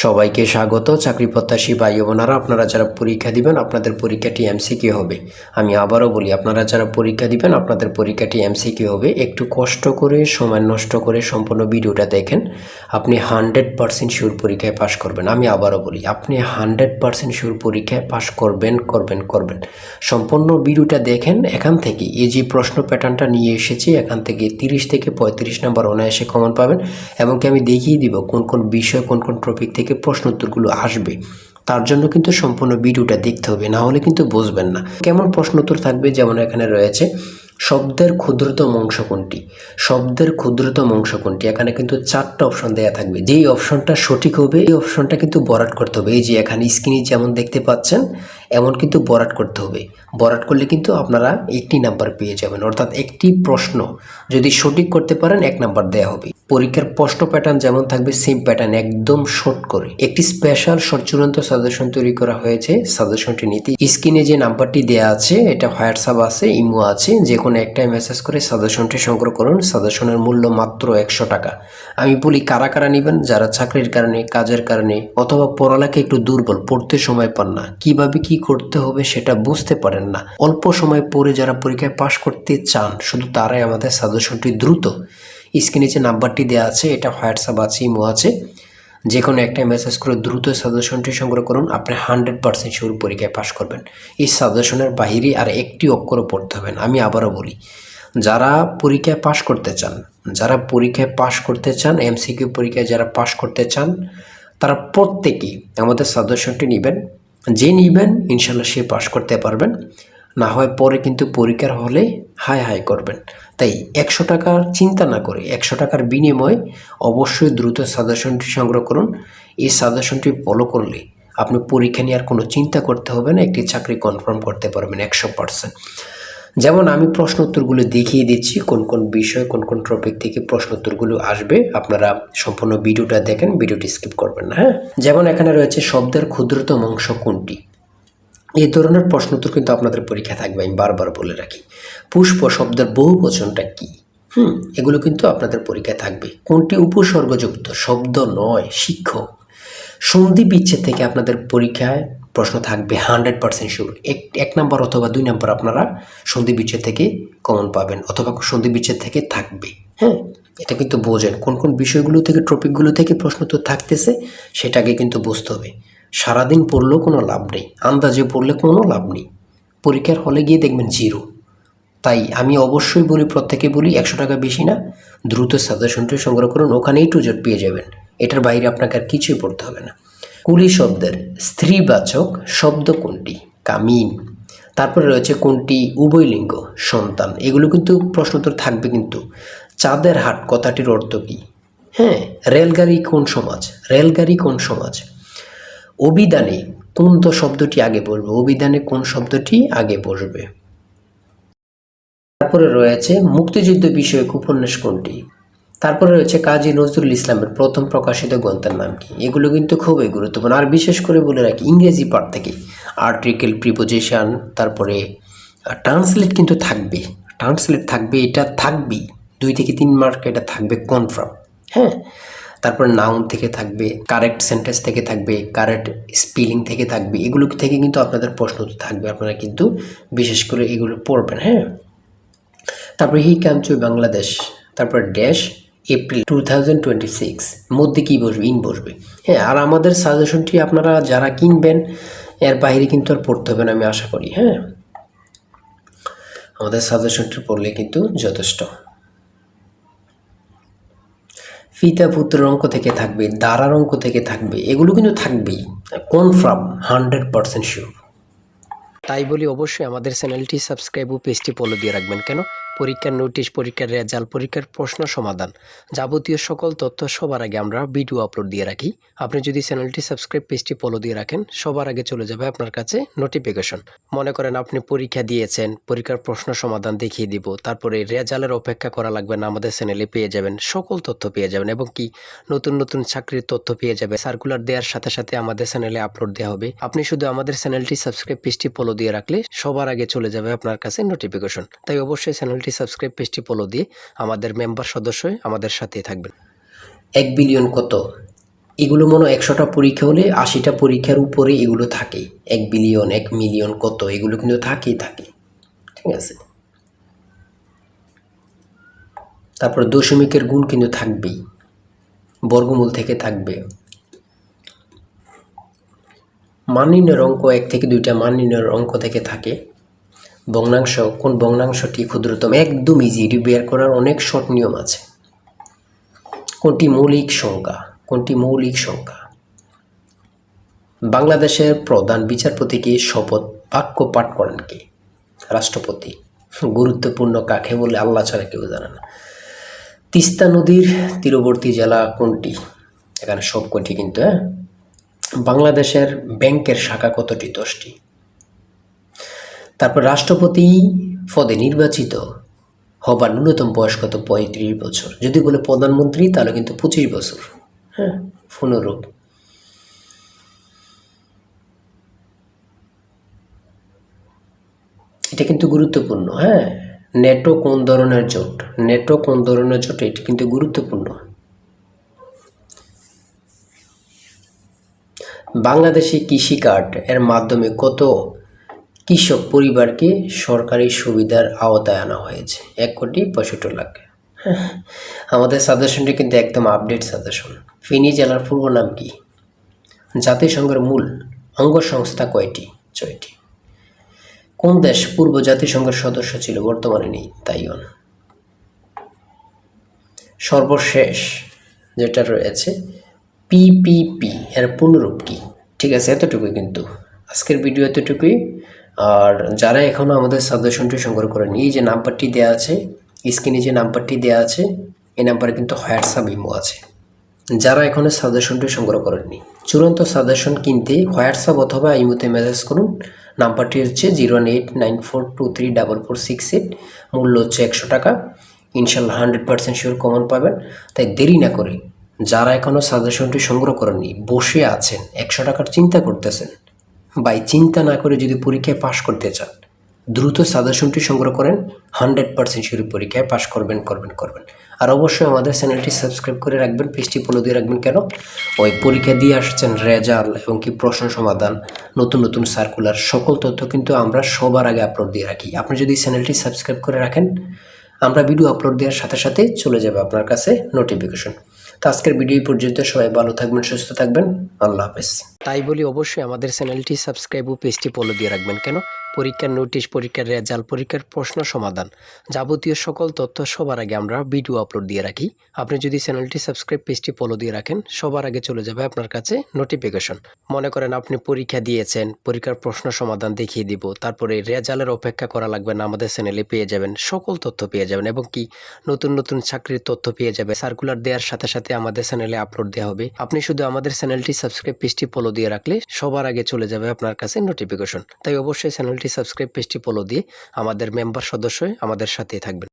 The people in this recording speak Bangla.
সবাইকে স্বাগত। চাকরি প্রত্যাশী ভাই বোনেরা, আপনারা যারা পরীক্ষা দিবেন আপনাদের পরীক্ষাটি এমসিকিউ হবে। আমি আবারও বলি, আপনারা যারা পরীক্ষা দিবেন আপনাদের পরীক্ষাটি এমসিকিউ হবে। একটু কষ্ট করে সময় নষ্ট করে সম্পূর্ণ ভিডিওটা দেখেন, আপনি 100% শিওর পরীক্ষায় পাশ করবেন। আমি আবারও বলি, আপনি 100% শিওর পরীক্ষায় পাশ করবেন করবেন করবেন। সম্পূর্ণ ভিডিওটা দেখেন। এখান থেকে এই যে প্রশ্ন প্যাটার্নটা নিয়ে এসেছি, এখান থেকে 30 থেকে 35 নাম্বার অনায়াসে কমন পাবেন। এমনকি আমি দেখিয়ে দিব কোন কোন বিষয় কোন কোন টপিক থেকে প্রশ্ন উত্তরগুলো আসবে। তার জন্য কিন্তু সম্পূর্ণ ভিডিওটা দেখতে হবে, না হলে কিন্তু বুঝবেন না কেমন প্রশ্ন উত্তর থাকবে। যেমন এখানে রয়েছে শব্দের ক্ষুদ্রতম অংশ কোনটি, শব্দের ক্ষুদ্রতম অংশ কোনটি। এখানে কিন্তু 4টা অপশন দেওয়া থাকবে। যেই অপশনটা সঠিক হবে এই অপশনটা কিন্তু বরাট করতে হবে। এই যে এখানে স্ক্রিনে যেমন দেখতে পাচ্ছেন এমন কিন্তু বরাট করতে হবে। বরাট করলে কিন্তু আপনারা 1 নাম্বার পেয়ে যাবেন, অর্থাৎ একটি প্রশ্ন যদি সঠিক করতে পারেন 1 নাম্বার দেওয়া হবে। পরীক্ষার প্রশ্ন প্যাটার্ন যেমন থাকবে সেম প্যাটার্ন, একদম শর্ট করে একটি স্পেশাল শর্ট চূড়ান্ত সাজেশন তৈরি করা হয়েছে। সাজেশনটি নিতে স্ক্রিনে যে নাম্বারটি দেওয়া আছে, এটা হোয়াটসঅ্যাপ আছে, ইমো আছে, যে কোনো একটাই মেসেজ করে সাজেশনটি সংগ্রহ করুন। সাজেশনের মূল্য মাত্র 100 টাকা। আমি বলি কারা কারা নেবেন, যারা চাকরির কারণে, কাজের কারণে অথবা পড়ালেখা একটু দুর্বল, পড়তে সময় পান না, কিভাবে কি করতে হবে সেটা বুঝতে পারেন না, অল্প সময় পড়ে যারা পরীক্ষায় পাশ করতে চান, শুধু তারাই আমাদের সাজেশনটি দ্রুত স্ক্রিনে যে নাম্বারটি দেওয়া আছে, এটা হোয়াটসঅ্যাপ আছে, ইমো আছে, যে কোনো একটা মেসেজ করে দ্রুত সাজেশনটি সংগ্রহ করুন। আপনি 100% শিওর পরীক্ষায় পাশ করবেন। এই সাজেশনের বাহিরে আর একটি অক্ষরও পড়তে হবে না। আমি আবারও বলি, যারা পরীক্ষায় পাশ করতে চান, যারা পরীক্ষায় পাশ করতে চান, এমসিকিউ পরীক্ষায় যারা পাশ করতে চান, তারা প্রত্যেকেই আমাদের সাজেশনটি নেবেন। যে নেবেন ইনশাল্লাহ সে পাশ করতে পারবেন, না হয় পরে কিন্তু পরীক্ষার হলে হাই হাই করবেন। তাই 100 টাকার চিন্তা না করে 100 টাকার বিনিময়ে অবশ্যই দ্রুত সাজেশনটি সংগ্রহ করুন। এই সাজেশনটি ফলো করলে আপনি পরীক্ষা নিয়ে আর কোনো চিন্তা করতে হবে না, একটি চাকরি কনফার্ম করতে পারবেন 100%। যেমন আমি প্রশ্ন উত্তরগুলো দেখিয়ে দিচ্ছি, কোন কোন বিষয় কোন কোন টপিক থেকে প্রশ্ন উত্তরগুলো আসবে। আপনারা সম্পূর্ণ ভিডিওটা দেখেন, ভিডিওটি স্কিপ করবেন না। হ্যাঁ, যেমন এখানে রয়েছে শব্দের ক্ষুদ্রতম অংশ কোনটি। এই ধরনের প্রশ্ন উত্তর কিন্তু আপনাদের পরীক্ষা থাকবে। আমি বারবার বলে রাখি, পুষ্প শব্দের বহুবচনটা কি, এগুলো কিন্তু আপনাদের পরীক্ষায় থাকবে। কোনটি উপসর্গযুক্ত শব্দ নয়, শিক্ষক। সন্ধি বিচ্ছেদ থেকে আপনাদের পরীক্ষায় প্রশ্ন থাকবে 100% শিওর। এক নাম্বার অথবা 2 নাম্বার আপনারা সন্ধি বিচ্ছেদ থেকে কমন পাবেন, অথবা সন্ধি বিচ্ছেদ থেকে থাকবে। হ্যাঁ, এটা কিন্তু বোঝেন কোন কোন বিষয়গুলো থেকে, টপিকগুলো থেকে প্রশ্ন তো থাকতেছে, সেটাকে কিন্তু বুঝতে হবে। সারাদিন পড়লেও কোনো লাভ নেই, আন্দাজে পড়লে কোনো লাভ নেই, পরীক্ষার হলে গিয়ে দেখবেন জিরো। তাই আমি অবশ্যই বলি, প্রত্যেকে বলি, 100 টাকা বেশি না, দ্রুত সাজেশনটি সংগ্রহ করুন, ওখানেই টু জেড পেয়ে যাবেন। এটার বাইরে আপনাকে আর কিছুই পড়তে হবে না। কুলি শব্দের স্ত্রীবাচক শব্দ কোনটি, কামিন। তারপরে রয়েছে কোনটি উভয়লিঙ্গ, সন্তান। এগুলো কিন্তু প্রশ্ন উত্তর থাকবে। কিন্তু চাঁদের হাট কথাটির অর্থ কী? হ্যাঁ, রেলগাড়ি কোন সমাজ, রেলগাড়ি কোন সমাজ। অভিধানে কোন তো শব্দটি আগে বসবে, অভিধানে কোন শব্দটি আগে বসবে। তারপরে রয়েছে মুক্তিযুদ্ধ বিষয়ক উপন্যাস কোনটি। তারপরে রয়েছে কাজী নজরুল ইসলামের প্রথম প্রকাশিত গ্রন্থের নাম কি। এগুলো কিন্তু খুবই গুরুত্বপূর্ণ। আর বিশেষ করে বলে রাখি, ইংরেজি পার্ট থেকে আর্টিকেল, প্রিপোজিশন, তারপরে ট্রান্সলেট কিন্তু থাকবে, ট্রান্সলেট থাকবে, এটা থাকবেই। 2 থেকে 3 মার্ক এটা থাকবে কনফার্ম। হ্যাঁ, তারপর নাউন থেকে থাকবে, কারেক্ট সেন্টেন্স থেকে থাকবে, কারেক্ট স্পেলিং থেকে থাকবে। এগুলো থেকে কিন্তু আপনাদের প্রশ্ন থাকবে, আপনারা কিন্তু বিশেষ করে এগুলো পড়বেন। হ্যাঁ, তারপরে হি কাম টু বাংলাদেশ, তারপর ড্যাশ এপ্রিল 2026 মধ্যে কী বসবে, ইন বসবে। হ্যাঁ, আর আমাদের সাজেশনটি আপনারা যারা কিনবেন এর বাইরে কিন্তু আর পড়তে হবে না, আমি আশা করি। হ্যাঁ, আমাদের সাজেশনটি পড়লে কিন্তু যথেষ্ট। পিতা পুত্রের অঙ্ক থেকে থাকবে, দ্বারার অঙ্ক থেকে থাকবে, এগুলো কিন্তু থাকবেই কনফার্ম, 100% শিওর। তাই বলি অবশ্যই আমাদের চ্যানেলটি সাবস্ক্রাইব ও পেজটি ফলো দিয়ে রাখবেন। কেন? পরীক্ষার নোটিশ, পরীক্ষার রেজাল্ট, পরীক্ষার প্রশ্ন সমাধান, যাবতীয় সকল তথ্য সবার আগে আমরা ভিডিও আপলোড দিয়ে রাখি। আপনি যদি চ্যানেলটি সাবস্ক্রাইব, পেজটি ফলো দিয়ে রাখেন, সবার আগে চলে যাবে আপনার কাছে নোটিফিকেশন। মনে করেন আপনি পরীক্ষা দিয়েছেন, পরীক্ষার প্রশ্ন সমাধান দেখিয়ে দিব, তারপরে রেজাল্টের অপেক্ষা করা লাগবে না, আমাদের চ্যানেলে পেয়ে যাবেন, সকল তথ্য পেয়ে যাবেন, এবং কি নতুন নতুন চাকরির তথ্য পেয়ে যাবে। সার্কুলার দেওয়ার সাথে সাথে আমাদের চ্যানেলে আপলোড দেওয়া হবে। আপনি শুধু আমাদের চ্যানেলটি সাবস্ক্রাইব, পেজটি ফলো দিয়ে রাখলে সবার আগে চলে যাবে আপনার কাছে নোটিফিকেশন। তাই অবশ্যই চ্যানেলটি সাবস্ক্রাইব, পেজটি ফলো দিয়ে আমাদের মেম্বার সদস্য হয়ে আমাদের সাথেই থাকবেন। 1 বিলিয়ন কত? এগুলো মনে হয় 100টা পরীক্ষা হলে 80টা পরীক্ষার উপরে এগুলো থাকে। 1 বিলিয়ন 1 মিলিয়ন কত এগুলো কিন্তু থাকেই থাকে, ঠিক আছে। তারপর দশমিকের গুণ কিন্তু থাকবেই, বর্গমূল থেকে থাকবে। মান নির্ণয়ের অঙ্ক 1 থেকে 2টা মান নির্ণয়ের অঙ্ক থেকে থাকে। ভগ্নাংশ, কোন ভগ্নাংশটি ক্ষুদ্রতম, একদম ইজি, এটি বের করার অনেক শর্ট নিয়ম আছে। কোনটি মৌলিক সংখ্যা, কোনটি মৌলিক সংখ্যা। বাংলাদেশের প্রধান বিচারপতিকে শপথ বাক্য পাঠ করেন কে? রাষ্ট্রপতি। গুরুত্বপূর্ণ কাকে বলে আল্লাহ ছাড়া কেউ জানে না। তিস্তা নদীর তীরবর্তী জেলা কোনটি? এখানে সব কটি কিন্তু। বাংলাদেশের ব্যাংকের শাখা কতটি? 10টি। তারপর রাষ্ট্রপতি পদে নির্বাচিত হবার ন্যূনতম বয়স কত? 35 বছর। যদি বলে প্রধানমন্ত্রী তাহলে কিন্তু 25 বছর। হ্যাঁ, পুনরূপ। এটা কিন্তু গুরুত্বপূর্ণ। হ্যাঁ, নেটো কোন ধরনের জোট? নেটো কোন ধরনের জোট? এটি কিন্তু গুরুত্বপূর্ণ। বাংলাদেশি কৃষি কার্ড এর মাধ্যমে কত কৃষক পরিবারকে সরকারি সুবিধার আওতায় আনা হয়েছে? 1,65,00,000। আমাদের সাজেশনটি কিন্তু একদম আপডেট সাজেশন। ফেনী জেলার পূর্ব নাম কি? জাতিসংঘের মূল অঙ্গ সংস্থা কয়টি? 6টি। কোন দেশ পূর্ব জাতিসংঘের সদস্য ছিল, বর্তমানে নেই? তাইওয়ান। সর্বশেষ যেটা রয়েছে পিপিপি এর পুনরূপ কি? ঠিক আছে, এতটুকুই কিন্তু আজকের ভিডিও, এতটুকুই। আর যারা এখনও আমাদের সাজেশনটি সংগ্রহ করেনি, এই যে নাম্বারটি দেওয়া আছে স্ক্রিনে, যে নাম্বারটি দেওয়া আছে এই নাম্বারে কিন্তু হোয়াটসঅ্যাপ ইমো আছে। যারা এখনও সাজেশনটি সংগ্রহ করেননি, চূড়ান্ত সাজেশন কিনতে হোয়াটসঅ্যাপ অথবা ইমোতে মেসেজ করুন। নাম্বারটি হচ্ছে 01894234468। মূল্য হচ্ছে 100 টাকা। ইনশাল্লাহ 100% শিওর কমন পাবেন। তাই দেরি না করে যারা এখনও সাজেশনটি সংগ্রহ করেননি, বসে আছেন 100 টাকার চিন্তা করতেছেন, বাই চিন্তা না করে যদি পরীক্ষায় পাশ করতে চান, দ্রুত সাজেশনটি সংগ্রহ করেন। 100% শিওর পরীক্ষায় পাশ করবেন। আর অবশ্যই আমাদের চ্যানেলটি সাবস্ক্রাইব করে রাখবেন, পেজটি ফলো দিয়ে রাখবেন। কেন? ওই পরীক্ষা দিয়ে আসছেন রেজাল্ট এবং কি প্রশ্ন সমাধান, নতুন সার্কুলার, সকল তথ্য কিন্তু আমরা সবার আগে আপলোড দিয়ে রাখি। আপনি যদি চ্যানেলটি সাবস্ক্রাইব করে রাখেন, আমরা ভিডিও আপলোড দেওয়ার সাথে সাথে চলে যাবে আপনার কাছে নোটিফিকেশন। তো আজকের ভিডিও পর্যন্ত, সবাই ভালো থাকবেন, সুস্থ থাকবেন, আল্লাহ হাফেজ। তাই বলি অবশ্যই আমাদের চ্যানেলটি সাবস্ক্রাইব ও পেজটি ফলো দিয়ে রাখবেন। কেন? পরীক্ষার নোটিশ, পরীক্ষার রেজাল্ট, পরীক্ষার প্রশ্ন সমাধান, যাবতীয় সকল তথ্য সবার আগে আমরা ভিডিও আপলোড দিয়ে রাখি। আপনি যদি চ্যানেলটি সাবস্ক্রাইব, পেজটি ফলো দিয়ে রাখেন, সবার আগে চলে যাবে আপনার কাছে নোটিফিকেশন। মনে করেন আপনি পরীক্ষা দিয়েছেন, পরীক্ষার প্রশ্ন সমাধান দেখিয়ে দিব, তারপরে রেজাল্টের অপেক্ষা করা লাগবে না, আমাদের চ্যানেলে পেয়ে যাবেন, সকল তথ্য পেয়ে যাবেন এবং কি নতুন চাকরির তথ্য পেয়ে যাবে। সার্কুলার দেওয়ার সাথে সাথে আমাদের চ্যানেলে আপলোড দেওয়া হবে। আপনি শুধু আমাদের চ্যানেলটি সাবস্ক্রাইব, পেজটি ফলো দিয়ে রাখলে সবার আগে চলে যাবে আপনার কাছে নোটিফিকেশন। তাই অবশ্যই চ্যানেলটি সাবস্ক্রাইব, পেজটি ফলো দিয়ে আমাদের মেম্বার সদস্য হয়ে আমাদের সাথেই থাকবেন।